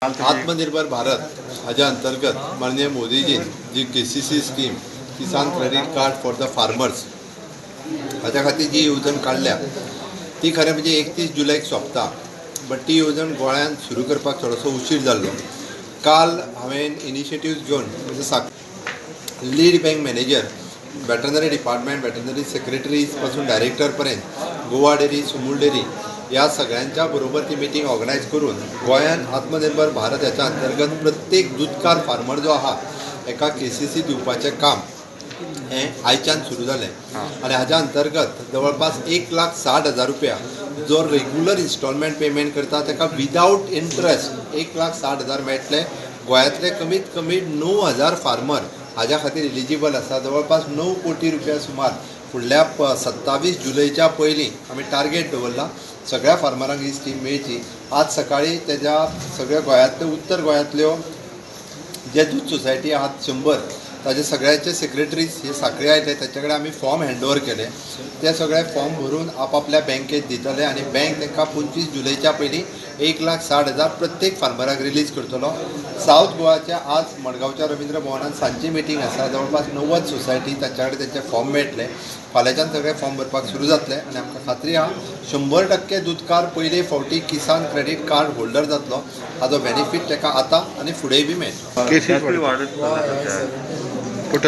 आत्मनिर्भर भारत हाच्या अंतर्गत माननीय मोदीजी जी KCC scheme Kisan credit card for the farmers हाच्या खातीर जी येवजण काढल्या ती खरें म्हणजे 31 जुलैक सोंपता. बट ती येवजण गोंयांत सुरू करपाक थोडोसो उशीर जाल्लो. काल हांवें इनिशिएटिव्ह घेवन म्हणजे lead bank manager, veterinary department, veterinary secretaries पासून डायरेक्टर पर्यंत, गोवा डेरी, सुमूल डेरी या सगळ्यांच्या बरोबर ती मिटींग ऑर्गनायज करून गोंयांत आत्मनिर्भर भारत ह्याच्या अंतर्गत प्रत्येक दूधकार फार्मर जो आहा एका KCC दिवपाचें काम हें आयच्यान सुरू जालें. आनी हाच्या अंतर्गत जवळपास 1,60,000 रुपया जो रेग्युलर इन्स्टॉलमेंट पेमेंट करता ताका विदाउट इंट्रस्ट 1,60,000 मेळटले. गोंयांतले कमीत कमी 9,000 फार्मर हाज्या खातीर एलिजिबल आसा. जवळपास 9 कोटी रुपया सुमार फुडल्या 27 जुलैच्या पयलीं आमी टार्गेट दवरला सगळ्या फार्मरांक ही स्कीम मेळची. आज सकाळी तेज्या सगळ्या गोंयांतल्यो उत्तर गोंयांतल्यो जे दूध सोसायटी आहात 100 ताजे सगळ्याचे सेक्रेटरीज हे साखळे आयले. त्याचे कडेन आमी फॉर्म हँडओवर केले. ते सगळे फॉर्म भरून आपापल्या बँकेत दितले आनी बँक तांकां 25 जुलैच्या पयलीं 1,60,000 प्रत्येक फार्मराक रिलीज करतलो. सावथ गोवाच्या आज मडगांवच्या रविंद्र भवनात सांजची मिटींग आसा. जवळपास 90 सोसायटी तांच्या कडेन तेंचे फॉर्म मेळटले. फाल्यांच्यान सगळे फॉर्म भरपाक सुरू जातले आनी आमकां खात्री आहा 100% दूधकार पयले फावटी किसान क्रेडिट कार्ड होल्डर जातलो. हाजो बेनिफीट ताका आतां आनी फुडेंय बी मेळटलो.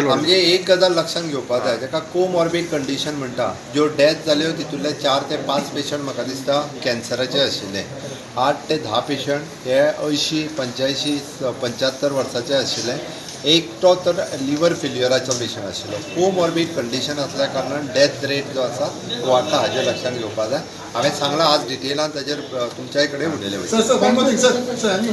म्हणजे एक गजाल लक्षात घेवपाक जाय, जाका कोमॉर्बीड कंडिशन म्हणटा, ज्यो डेथ जाल्यो तितूंतले 4 ते 5 पेशंट म्हाका दिसता कॅन्सराचे आशिल्ले. 8 ते 10 पेशंट हे 80, 85, 75 वर्साचे आशिल्ले. एकटो तर लिवर फेल्युअराचो पेशंट आशिल्लो. कोमॉर्बीड कंडिशन आसल्या कारणान डेथ रेट जो आसा तो वाडटा हाजें लक्षात घेवपाक जाय. हांवें सांगलां आज डिटेलान ताजेर तुमच्याय कडेन उलयलें वयता.